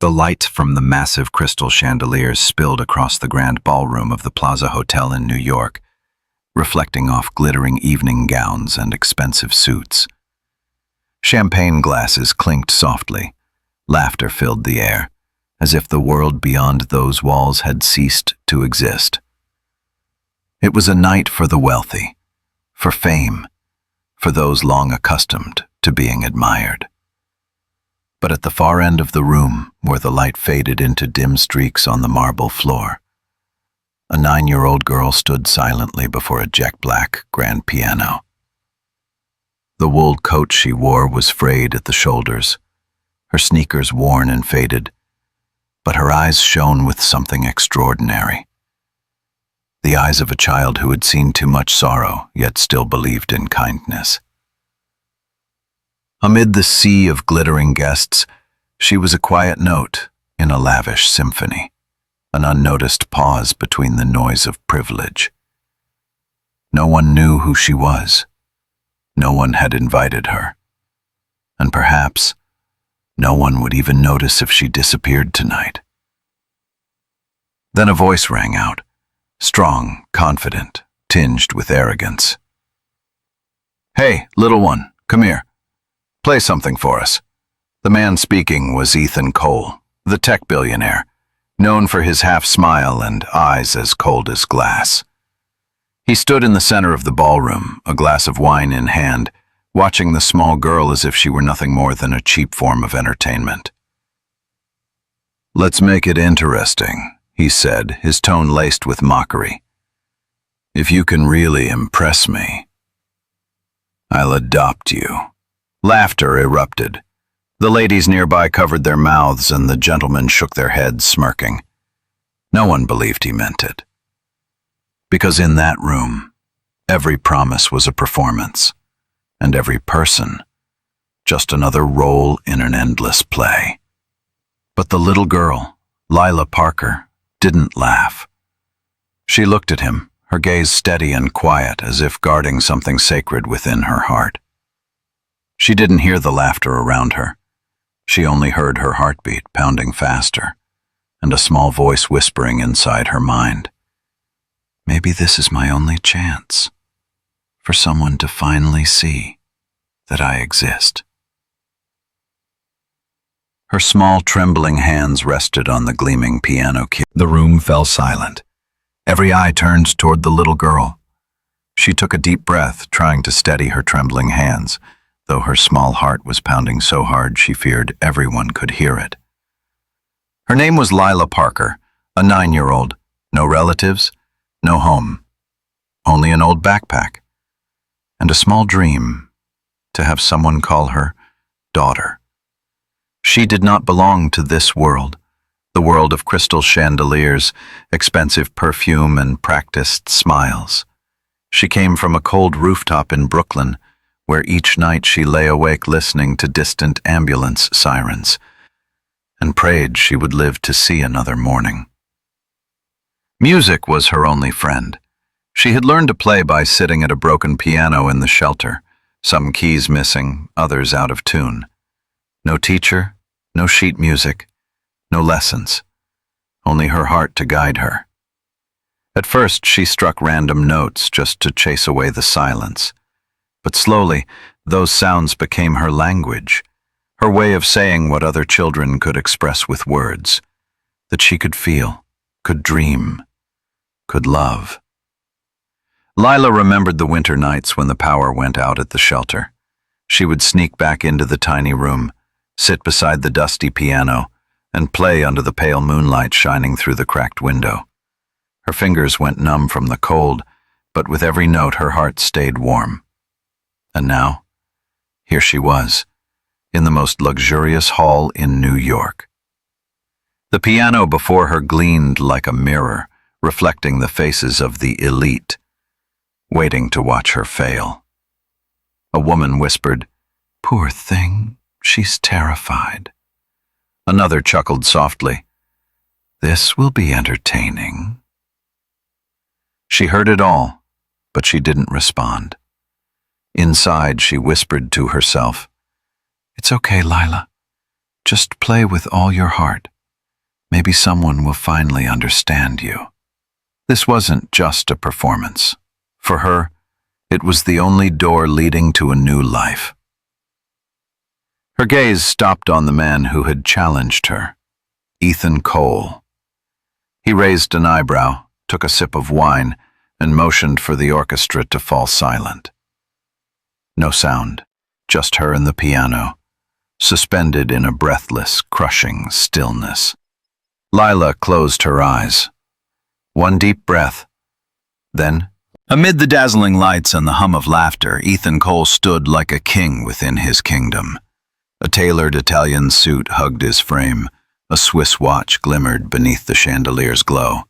The light from the massive crystal chandeliers spilled across the grand ballroom of the Plaza Hotel in New York, reflecting off glittering evening gowns and expensive suits. Champagne glasses clinked softly. Laughter filled the air, as if the world beyond those walls had ceased to exist. It was a night for the wealthy, for fame, for those long accustomed to being admired. But at the far end of the room, where the light faded into dim streaks on the marble floor, a 9-year-old girl stood silently before a jet-black grand piano. The wool coat she wore was frayed at the shoulders, her sneakers worn and faded, but her eyes shone with something extraordinary. The eyes of a child who had seen too much sorrow, yet still believed in kindness. Amid the sea of glittering guests, she was a quiet note in a lavish symphony, an unnoticed pause between the noise of privilege. No one knew who she was. No one had invited her. And perhaps no one would even notice if she disappeared tonight. Then a voice rang out, strong, confident, tinged with arrogance. "Hey, little one, come here. Play something for us." The man speaking was Ethan Cole, the tech billionaire, known for his half-smile and eyes as cold as glass. He stood in the center of the ballroom, a glass of wine in hand, watching the small girl as if she were nothing more than a cheap form of entertainment. "Let's make it interesting," he said, his tone laced with mockery. "If you can really impress me, I'll adopt you." Laughter erupted. The ladies nearby covered their mouths and the gentlemen shook their heads, smirking. No one believed he meant it. Because in that room, every promise was a performance, and every person just another role in an endless play. But the little girl, Lila Parker, didn't laugh. She looked at him, her gaze steady and quiet, as if guarding something sacred within her heart. She didn't hear the laughter around her. She only heard her heartbeat pounding faster, and a small voice whispering inside her mind. Maybe this is my only chance for someone to finally see that I exist. Her small, trembling hands rested on the gleaming piano key. The room fell silent. Every eye turned toward the little girl. She took a deep breath, trying to steady her trembling hands, though her small heart was pounding so hard she feared everyone could hear it. Her name was Lila Parker, a 9-year-old, no relatives, no home, only an old backpack, and a small dream to have someone call her daughter. She did not belong to this world, the world of crystal chandeliers, expensive perfume, and practiced smiles. She came from a cold rooftop in Brooklyn, where each night she lay awake listening to distant ambulance sirens, and prayed she would live to see another morning. Music was her only friend. She had learned to play by sitting at a broken piano in the shelter, some keys missing, others out of tune. No teacher, no sheet music, no lessons, only her heart to guide her. At first she struck random notes just to chase away the silence. But slowly, those sounds became her language, her way of saying what other children could express with words, that she could feel, could dream, could love. Lila remembered the winter nights when the power went out at the shelter. She would sneak back into the tiny room, sit beside the dusty piano, and play under the pale moonlight shining through the cracked window. Her fingers went numb from the cold, but with every note her heart stayed warm. And now, here she was, in the most luxurious hall in New York. The piano before her gleamed like a mirror, reflecting the faces of the elite, waiting to watch her fail. A woman whispered, "Poor thing, she's terrified." Another chuckled softly, "This will be entertaining." She heard it all, but she didn't respond. Inside, she whispered to herself, "It's okay, Lila. Just play with all your heart. Maybe someone will finally understand you." This wasn't just a performance. For her, it was the only door leading to a new life. Her gaze stopped on the man who had challenged her, Ethan Cole. He raised an eyebrow, took a sip of wine, and motioned for the orchestra to fall silent. No sound, just her and the piano, suspended in a breathless, crushing stillness. Lila closed her eyes. One deep breath. Then, amid the dazzling lights and the hum of laughter, Ethan Cole stood like a king within his kingdom. A tailored Italian suit hugged his frame, a Swiss watch glimmered beneath the chandelier's glow.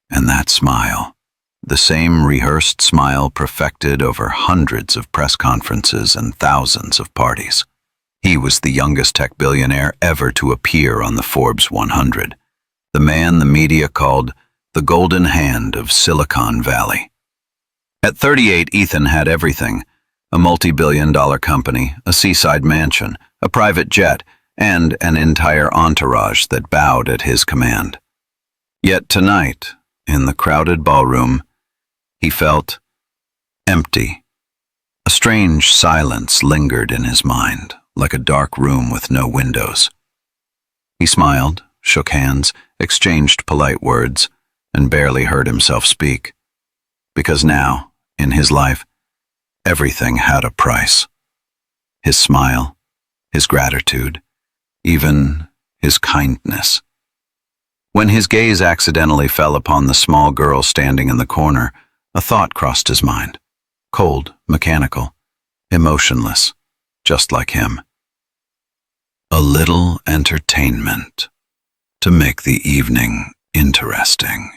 And that smile, the same rehearsed smile perfected over hundreds of press conferences and thousands of parties. He was the youngest tech billionaire ever to appear on the Forbes 100, the man the media called the golden hand of Silicon Valley. At 38, Ethan had everything: a multi-billion-dollar company, a seaside mansion, a private jet, and an entire entourage that bowed at his command. Yet tonight, in the crowded ballroom, he felt empty. A strange silence lingered in his mind, like a dark room with no windows. He smiled, shook hands, exchanged polite words, and barely heard himself speak. Because now, in his life, everything had a price. His smile, his gratitude, even his kindness. When his gaze accidentally fell upon the small girl standing in the corner, a thought crossed his mind. Cold, mechanical, emotionless, just like him. A little entertainment to make the evening interesting.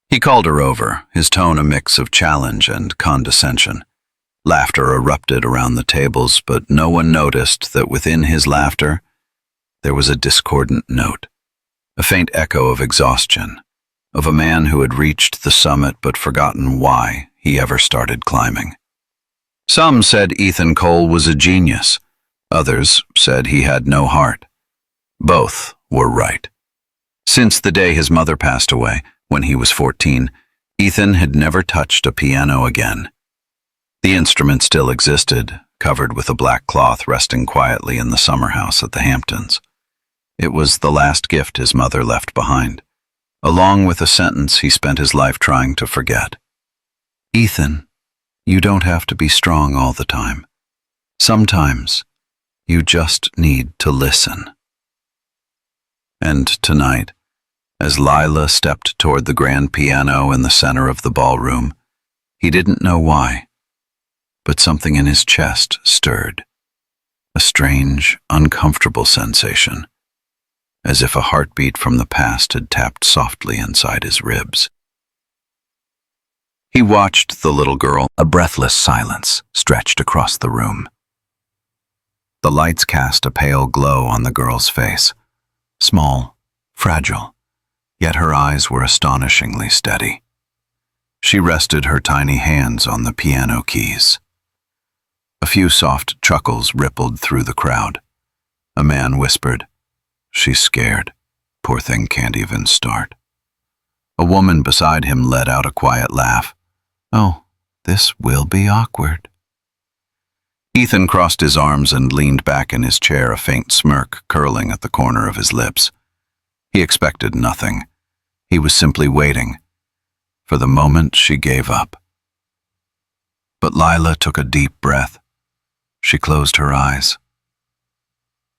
He called her over, his tone a mix of challenge and condescension. Laughter erupted around the tables, but no one noticed that within his laughter there was a discordant note, a faint echo of exhaustion, of a man who had reached the summit but forgotten why he ever started climbing. Some said Ethan Cole was a genius. Others said he had no heart. Both were right. Since the day his mother passed away, when he was 14, Ethan had never touched a piano again. The instrument still existed, covered with a black cloth resting quietly in the summer house at the Hamptons. It was the last gift his mother left behind, along with a sentence he spent his life trying to forget. "Ethan, you don't have to be strong all the time. Sometimes you just need to listen." And tonight, as Lila stepped toward the grand piano in the center of the ballroom, he didn't know why, but something in his chest stirred. A strange, uncomfortable sensation, as if a heartbeat from the past had tapped softly inside his ribs. He watched the little girl. A breathless silence stretched across the room. The lights cast a pale glow on the girl's face, small, fragile, yet her eyes were astonishingly steady. She rested her tiny hands on the piano keys. A few soft chuckles rippled through the crowd. A man whispered, "She's scared. Poor thing can't even start." A woman beside him let out a quiet laugh. "Oh, this will be awkward." Ethan crossed his arms and leaned back in his chair, a faint smirk curling at the corner of his lips. He expected nothing. He was simply waiting for the moment she gave up. But Lila took a deep breath. She closed her eyes.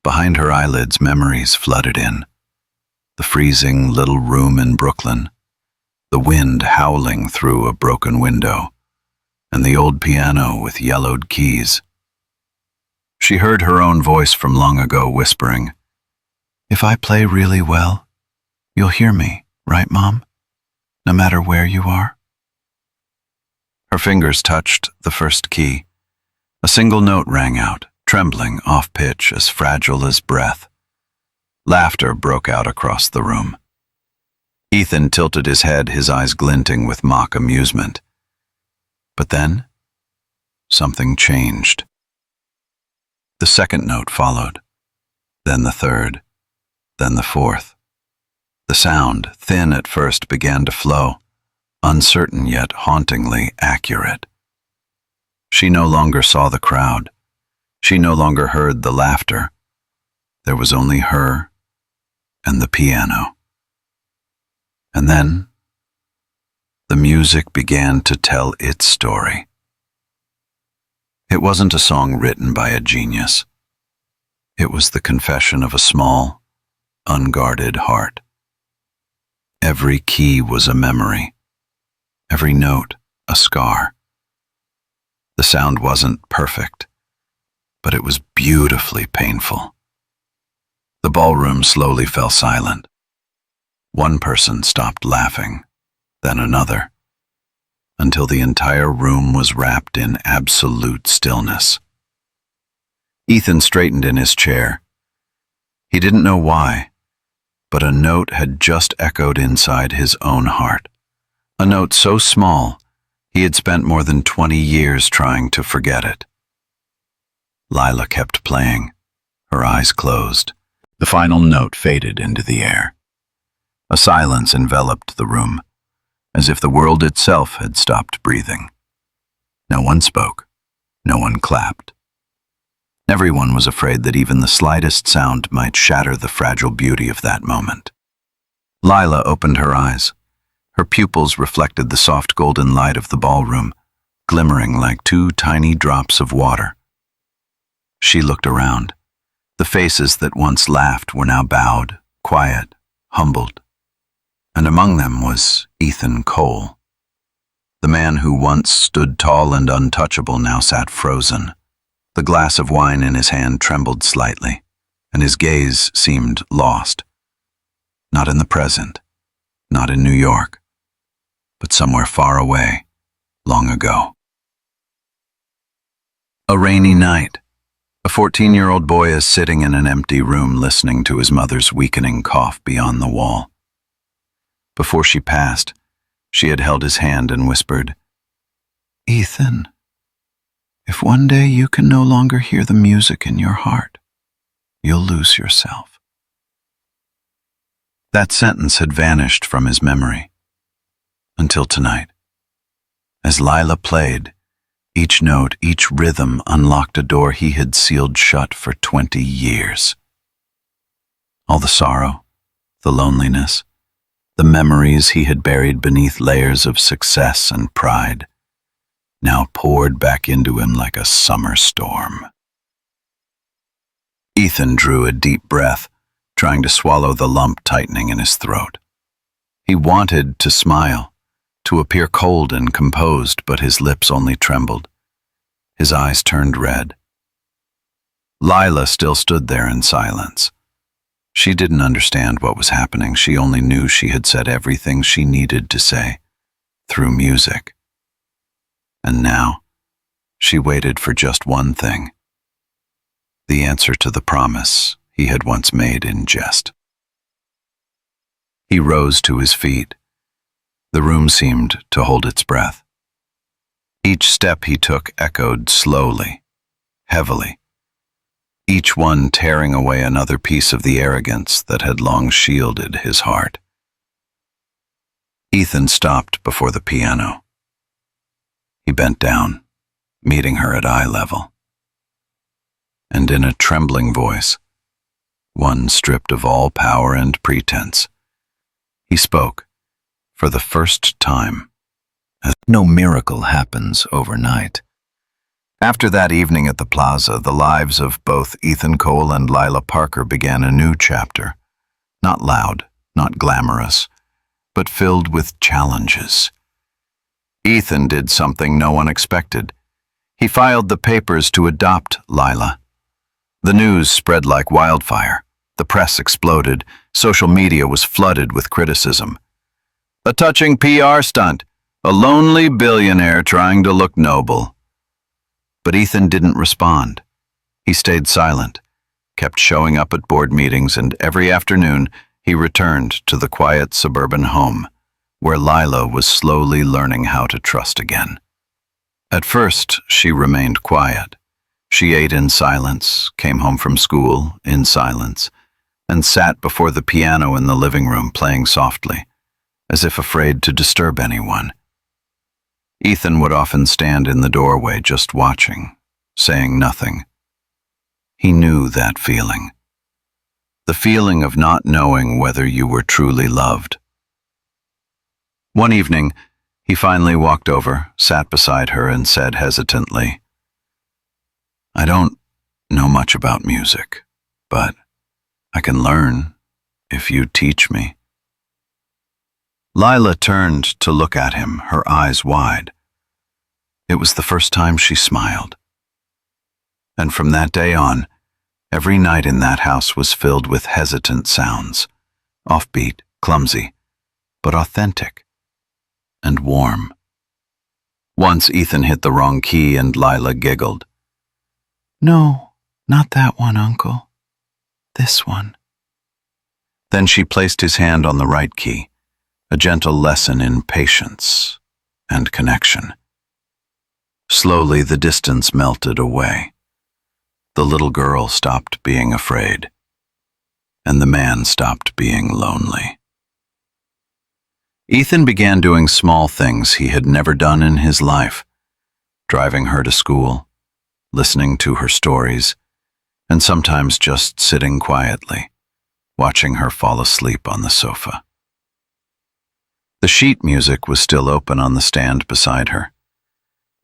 Behind her eyelids, memories flooded in. The freezing little room in Brooklyn, the wind howling through a broken window, and the old piano with yellowed keys. She heard her own voice from long ago whispering, "If I play really well, you'll hear me, right, Mom? No matter where you are?" Her fingers touched the first key. A single note rang out, trembling, off-pitch, as fragile as breath. Laughter broke out across the room. Ethan tilted his head, his eyes glinting with mock amusement. But then, something changed. The second note followed, then the third, then the fourth. The sound, thin at first, began to flow, uncertain yet hauntingly accurate. She no longer saw the crowd. She no longer heard the laughter. There was only her and the piano. And then the music began to tell its story. It wasn't a song written by a genius. It was the confession of a small, unguarded heart. Every key was a memory, every note a scar. The sound wasn't perfect, but it was beautifully painful. The ballroom slowly fell silent. One person stopped laughing, then another, until the entire room was wrapped in absolute stillness. Ethan straightened in his chair. He didn't know why, but a note had just echoed inside his own heart. A note so small, he had spent more than 20 years trying to forget it. Lila kept playing, her eyes closed. The final note faded into the air. A silence enveloped the room, as if the world itself had stopped breathing. No one spoke. No one clapped. Everyone was afraid that even the slightest sound might shatter the fragile beauty of that moment. Lila opened her eyes. Her pupils reflected the soft golden light of the ballroom, glimmering like two tiny drops of water. She looked around. The faces that once laughed were now bowed, quiet, humbled. And among them was Ethan Cole. The man who once stood tall and untouchable now sat frozen. The glass of wine in his hand trembled slightly, and his gaze seemed lost. Not in the present, not in New York, but somewhere far away, long ago. A rainy night. A 14-year-old boy is sitting in an empty room listening to his mother's weakening cough beyond the wall. Before she passed, she had held his hand and whispered, "Ethan, if one day you can no longer hear the music in your heart, you'll lose yourself." That sentence had vanished from his memory. Until tonight. As Lila played, each note, each rhythm unlocked a door he had sealed shut for 20 years. All the sorrow, the loneliness, the memories he had buried beneath layers of success and pride, now poured back into him like a summer storm. Ethan drew a deep breath, trying to swallow the lump tightening in his throat. He wanted to smile, to appear cold and composed, but his lips only trembled. His eyes turned red. Lila still stood there in silence. She didn't understand what was happening. She only knew she had said everything she needed to say, through music. And now, she waited for just one thing. The answer to the promise he had once made in jest. He rose to his feet. The room seemed to hold its breath. Each step he took echoed slowly, heavily, each one tearing away another piece of the arrogance that had long shielded his heart. Ethan stopped before the piano. He bent down, meeting her at eye level. And in a trembling voice, one stripped of all power and pretense, he spoke, for the first time, as no miracle happens overnight. After that evening at the plaza, the lives of both Ethan Cole and Lila Parker began a new chapter, not loud, not glamorous, but filled with challenges. Ethan did something no one expected. He filed the papers to adopt Lila. The news spread like wildfire. The press exploded. Social media was flooded with criticism. A touching PR stunt, a lonely billionaire trying to look noble. But Ethan didn't respond. He stayed silent, kept showing up at board meetings, and every afternoon he returned to the quiet suburban home, where Lila was slowly learning how to trust again. At first, she remained quiet. She ate in silence, came home from school in silence, and sat before the piano in the living room playing softly, as if afraid to disturb anyone. Ethan would often stand in the doorway just watching, saying nothing. He knew that feeling. The feeling of not knowing whether you were truly loved. One evening, he finally walked over, sat beside her, and said hesitantly, "I don't know much about music, but I can learn if you teach me." Lila turned to look at him, her eyes wide. It was the first time she smiled. And from that day on, every night in that house was filled with hesitant sounds, offbeat, clumsy, but authentic and warm. Once Ethan hit the wrong key and Lila giggled. "No, not that one, Uncle. This one." Then she placed his hand on the right key, a gentle lesson in patience and connection. Slowly the distance melted away. The little girl stopped being afraid, and the man stopped being lonely. Ethan began doing small things he had never done in his life, driving her to school, listening to her stories, and sometimes just sitting quietly, watching her fall asleep on the sofa. The sheet music was still open on the stand beside her.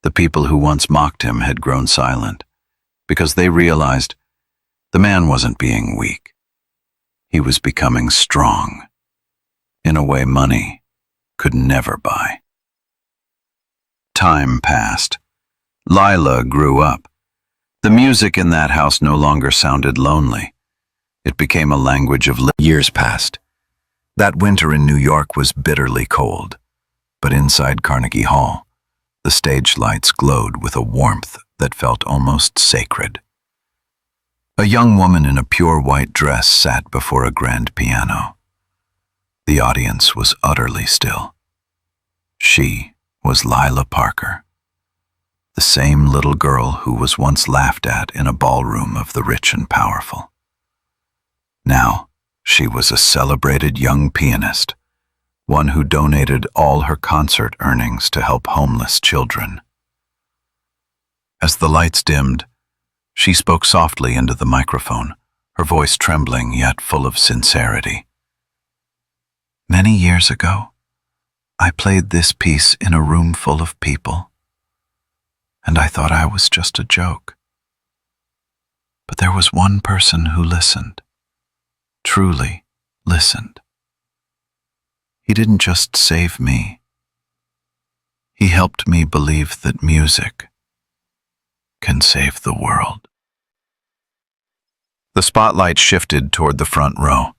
The people who once mocked him had grown silent, because they realized the man wasn't being weak. He was becoming strong, in a way money could never buy. Time passed. Lila grew up. The music in that house no longer sounded lonely. It became a language of years passed. That winter in New York was bitterly cold, but inside Carnegie Hall, the stage lights glowed with a warmth that felt almost sacred. A young woman in a pure white dress sat before a grand piano. The audience was utterly still. She was Lila Parker, the same little girl who was once laughed at in a ballroom of the rich and powerful. Now, she was a celebrated young pianist, one who donated all her concert earnings to help homeless children. As the lights dimmed, she spoke softly into the microphone, her voice trembling yet full of sincerity. "Many years ago, I played this piece in a room full of people, and I thought I was just a joke. But there was one person who listened, truly listened. He didn't just save me. He helped me believe that music can save the world." The spotlight shifted toward the front row.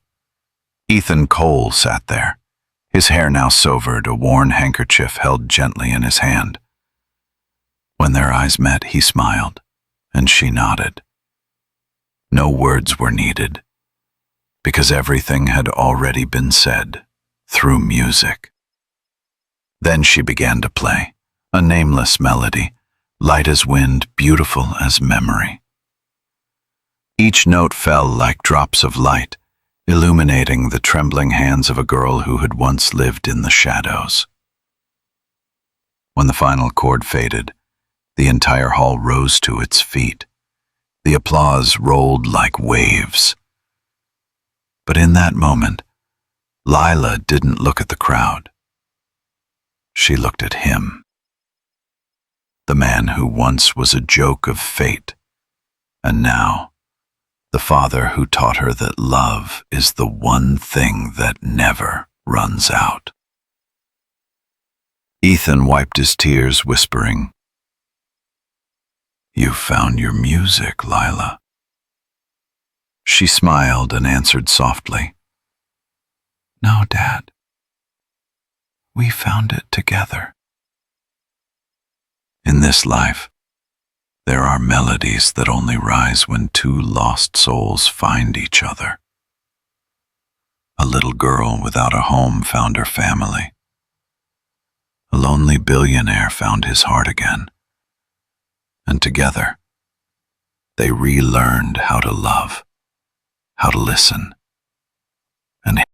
Ethan Cole sat there, his hair now silvered, a worn handkerchief held gently in his hand. When their eyes met, he smiled, and she nodded. No words were needed, because everything had already been said through music. Then she began to play, a nameless melody, light as wind, beautiful as memory. Each note fell like drops of light, illuminating the trembling hands of a girl who had once lived in the shadows. When the final chord faded, the entire hall rose to its feet. The applause rolled like waves. But in that moment, Lila didn't look at the crowd. She looked at him. The man who once was a joke of fate, and now the father who taught her that love is the one thing that never runs out. Ethan wiped his tears, whispering, "You found your music, Lila." She smiled and answered softly, "No, Dad. We found it together." In this life, there are melodies that only rise when two lost souls find each other. A little girl without a home found her family. A lonely billionaire found his heart again. And together, They relearned how to love, how to listen,